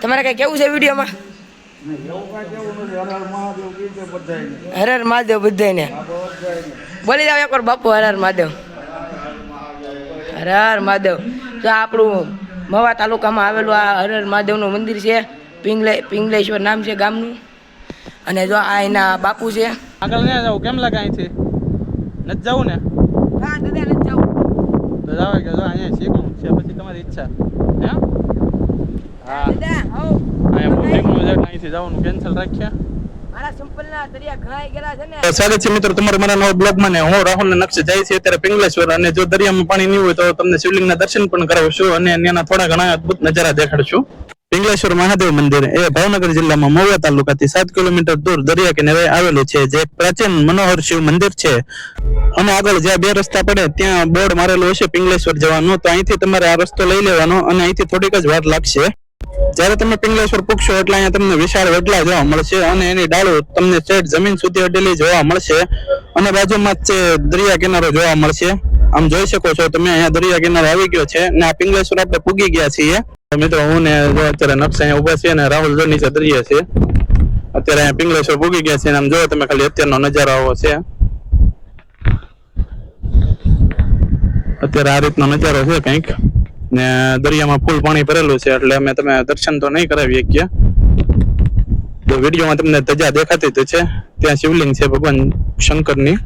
તમારે કઈ કેવું છે વિડીયોમાં? હર હર મહાદેવ બધાને બોલી જાવ એકવાર બાપુ હર હર મહાદેવ. હર હર મહાદેવ. તો આપણું મવા તાલુકામાં આવેલું આ હર હર મહાદેવનું મંદિર છે. પિંગલેશ્વર નામ છે ગામનું. અને જો આ એના બાપુ છે. આગળ નહીં જાવ, કેમ લાગે અહીંથી નથી જવું ને? હા દાદા નથી જવું તો જાવ કે જો અહીંયા શીખવું છે, પછી તમારી ઈચ્છા. હે હા દાદા હો અહીંયા બોટિંગનું છે, અહીંથી જવાનું કેન્સલ રાખ્યા. મારા સંપલના દરિયા ઘણાઈ ગયેલા છે ને. સ્વાગત છે મિત્રો તમારા મારા નવા બ્લોગમાં ને હું રાહુલ ને નકશે જાય છે અત્યારે પિંગલેશ્વર. અને જો દરિયામાં પાણી નહીં હોય તો તમને શિવલિંગના દર્શન પણ કરાવશું અને ત્યાંના થોડા ઘણા અદ્ભુત નજારા દેખાડશું. પિંગલેશ્વર મહાદેવ મંદિર એ ભાવનગર જિલ્લામાં મહુવા તાલુકાથી 7 કિલોમીટર દૂર દરિયા કિનારે આવેલું છે, જે પ્રાચીન મનોહર શિવ મંદિર છે. અને આગળ જ્યાં બે રસ્તા પડે ત્યાં બોર્ડ મારેલું હશે પિંગલેશ્વર જવાનું, તો અહીંથી તમારે આ રસ્તો લઈ લેવાનો અને અહીંથી થોડીક જ વાર લાગશે. જ્યારે તમે પિંગલેશ્વર પૂગશો એટલે અહીંયા તમને વિશાળ વડલા જોવા મળશે અને એની ડાળો તમને સેટ જમીન સુધી અડેલી જોવા મળશે. અને બાજુમાં જ દરિયા કિનારો જોવા મળશે. આમ જોઈ શકો છો તમે અહીંયા દરિયા કિનારો આવી ગયો છે ને આ પિંગલેશ્વર આપણે પૂગી ગયા છીએ. મિત્રો હું ને અત્યારે નકશા અહીંયા ઉભા છીએ અને રાહુલ જો નીચે દરિયા છે. અત્યારે અહીંયા પિંગલેશ્વર પૂગી ગયા છે અને આમ જોવો તમે ખાલી અત્યારનો નજારો આવો છે. અત્યારે આ રીતનો નજારો છે કંઈક ને દરિયામાં ફૂલ પાણી ભરેલું છે એટલે અમે તમે દર્શન તો નહીં કરાવી શકીએ. તો વિડીયોમાં તમને ધજા દેખાતી જ છે, ત્યાં શિવલિંગ છે ભગવાન શંકરની.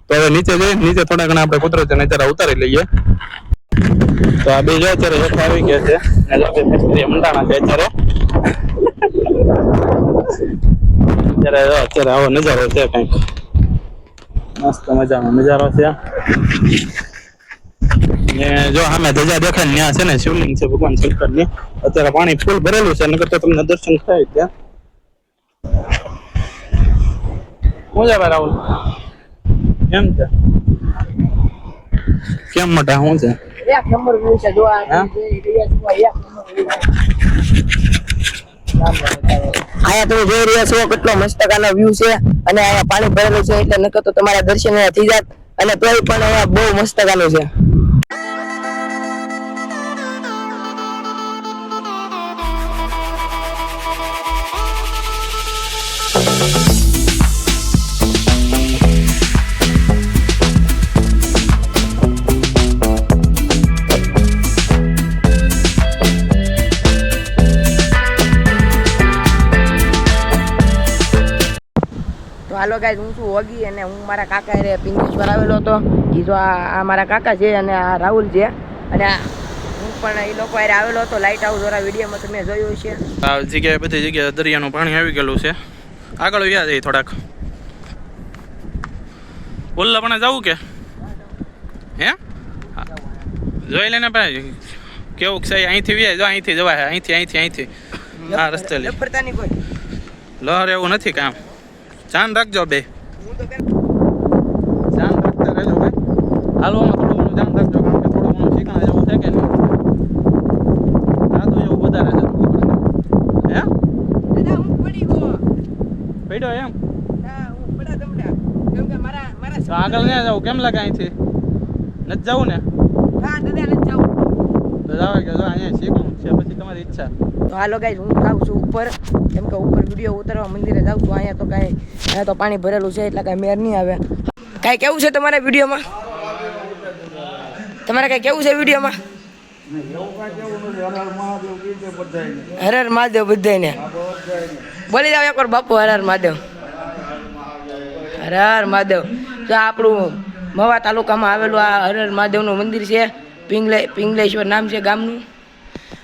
તો હવે નીચે જઈએ, નીચે થોડા ઘણા આપણે કુદરતી નજારા ઉતારી લઈએ. તો આ બે જો અત્યારે હેઠ આવી ગયા છે ને મિસ્ત્રી મંડાણા છે અત્યારે અત્યારે આવો નજારો છે કંઈક મસ્ત મજાનો નજારો છે. જો સામે ધજા દેખાય ને ત્યાં છે ને શિવલિંગ છે ભગવાન શંકરની. અત્યારે પાણી ફૂલ ભરેલું છે, નકર તો તમને દર્શન થાય ત્યાં. શું છે ભાઈ રાહુલ, કેમ છે? કેમ મોટા શું છે? એક નંબર વ્યૂ છે જો આ અહીંયા તમે જોઈ રહ્યા છો કેટલો મસ્તકાનો વ્યૂ છે. અને અહીંયા પાણી ભરેલું છે એટલે નકર તો તમારા દર્શન થઈ જાત. અને તોય પણ અહીંયા બહુ મસ્તકાનું છે. તો હાલો ગાઈસ, હું છું ઓગી અને હું મારા કાકા રે પિંગલેશ્વર આવેલો હતો. એ જો આ મારા કાકા છે અને આ રાહુલ છે. અને હું પણ એ લોકો આરે આવેલો હતો. લાઇટ હાઉસ વાળા વિડીયોમાં તમે જોયું છે. આ જગ્યાએ બધી જગ્યાએ દરિયાનું પાણી આવી ગયેલું છે. આગળ વ્યા જઈએ થોડાક. ઓલ્લા પણ જવું કે હે જોઈ લેને ભાઈ કેવું છે. અહીંથી વ્યા જો, અહીંથી જવાય, અહીંથી આ રસ્તે લે લફરતાની કોઈ લહર એવું નથી કામ. ધ્યાન રાખજો બે, હું તો ધ્યાન રાખતા રહેજો ભાઈ. હાલવામાં થોડું ઘણું ધ્યાન રાખજો, કારણ કે થોડું ઘણું શીખણા જેવું છે કે નહીં. સાદું એવું વધારે છે હે દાદા હું પડી ગયો. પડ્યો એમ? ના હું પડા દમડા. કેમ કે મારા તો આગળ નહીં જવું, કેમ લાગે અહીંથી નથી જવું ને? હા દાદા નથી જાવ તો જાવ કે જો અહીંયા શીખવું છે, પછી તમારી ઈચ્છા. તો હાલો ગાઈસ, હું જાઉં છું ઉપર. કેમ કે ઉપર વિડીયો ઉતારવા મંદિરે જાઉં છું. અહીંયા તો પાણી ભરેલું છે એટલે કાંઈ મેર નહીં આવે. કાંઈ કેવું છે તમારા વિડીયોમાં? તમારે કાંઈ કેવું છે વિડીયોમાં? હર હર મહાદેવ બધાને બોલી જાવ એકવાર બાપુ હર હર મહાદેવ. હર હર મહાદેવ. તો આપણું મવા તાલુકામાં આવેલું આ હર હર મહાદેવનું મંદિર છે. પિંગલેશ્વર નામ છે ગામનું.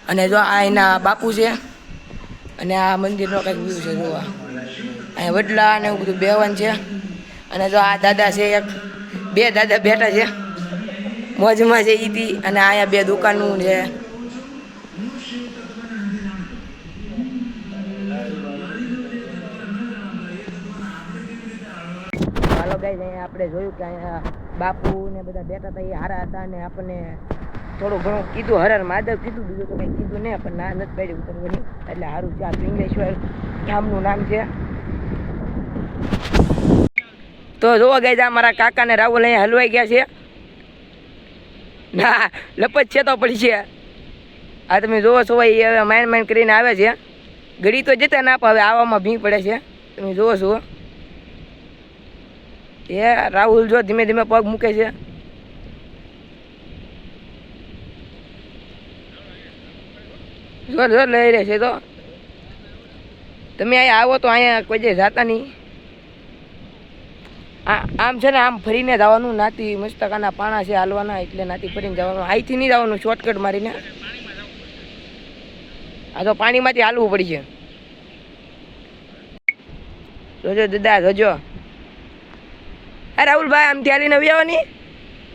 અને જો આ એના બાપુ છે. અને આ મંદિરનો કંઈક વ્યૂ છે જોવા. અહીંયા વડલા અને એવું બધું બેહવાનું છે. અને જો આ દાદા છે, બે દાદા બેઠા છે મોજમાં છે ઈથી. અને અહીંયા બે દુકાનું છે. હાલો ગાઈસ, અહીંયા આપણે જોયું કે અહીંયા બાપુ ને બધા બેઠા હતા. એ હારા હતા અને આપણને થોડું ઘણું કીધું, હર હર મહાદેવ કીધું, બીજું તો કંઈ કીધું નહીં. પણ ના નથી પાડી ઉતરવાની એટલે સારું છે. આ પિંગલેશ્વર ગામનું નામ છે. તો જોવા ગયા જા મારા કાકા ને રાહુલ અહીંયા હલવાઈ ગયા છે. ના લપત છે તો પડી છે. આ તમે જોવો છો ભાઈ હવે માઇન્ડ માઇન્ડ કરીને આવે છે ઘડી તો જતા ના પાવે આવવામાં ભીંગ પડે છે તમે જોવો છો એ રાહુલ જો ધીમે ધીમે પગ મૂકે છે જો જો લઈ રહે છે તો તમે અહીંયા આવો તો અહીંયા કોઈ જે જાતા નહીં આમ છે ને આમ ફરીને જવાનું નાતી મસ્તકાના પાણા છે હાલવાના એટલે નાતી ફરીને જવાનું અહીંથી નહીં જવાનું શોર્ટકટ મારીને આ તો પાણીમાંથી હાલવું પડશે જોજો દાદા જોજો હા રાહુલભાઈ આમથી હાલીને આવી આવવાની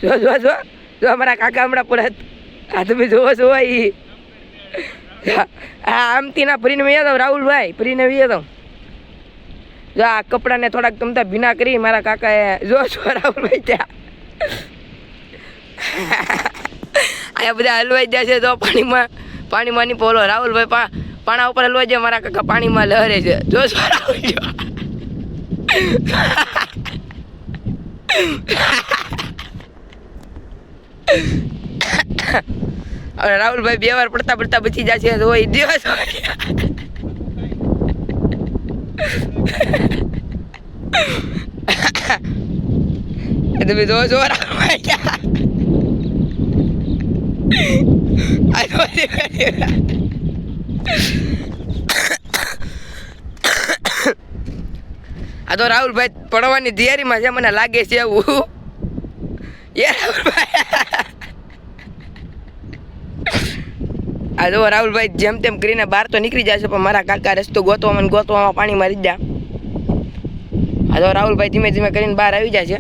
જો જો જો જો અમારા કાકા હમણાં પડત આ તમે જોવો છો ભાઈ હા આમથી ના ફરીને વી જાવ રાહુલભાઈ ફરીને વી જાવ જો આ કપડાને થોડાક તમતા ભીના કરી મારા કાકાએ જો છો રાહુલભાઈ ત્યાં અહીંયા બધા હલવાઈ જાય છે તો પાણીમાં નહીં પોલો રાહુલભાઈ પાણા ઉપર હલવાઈ જાય મારા કાકા પાણીમાં લહરે છે જો છો રાહુલ જો હવે રાહુલભાઈ 2 વાર પડતા બચી જશે તો હોય દિવસ તમે જો છો આ તો રાહુલભાઈ પડવાની તૈયારીમાં છે મને લાગે છે એવું એ રાહુલભાઈ આ જો રાહુલભાઈ જેમ તેમ કરીને બહાર તો નીકળી જશે પણ મારા કાકા રસ્તો ગોતવામાં પાણી મારી જ આ તો રાહુલભાઈ ધીમે ધીમે કરીને બહાર આવી જાય છે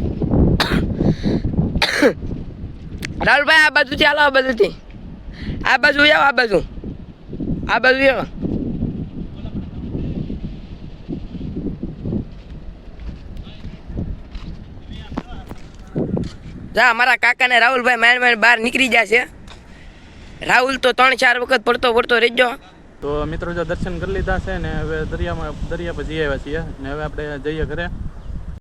રાહુલભાઈ આ બાજુથી હાલો આ બાજુથી આ બાજુ આવો આ બાજુ આવો જા મારા કાકાને રાહુલભાઈ માઇન્ડ બહાર નીકળી જશે રાહુલ તો 3-4 વખત પડતો રહેજો તો મિત્રો જો દર્શન કરી લીધા છે ને હવે દરિયા પર જઈ આવ્યા છીએ ને હવે આપણે જઈએ ઘરે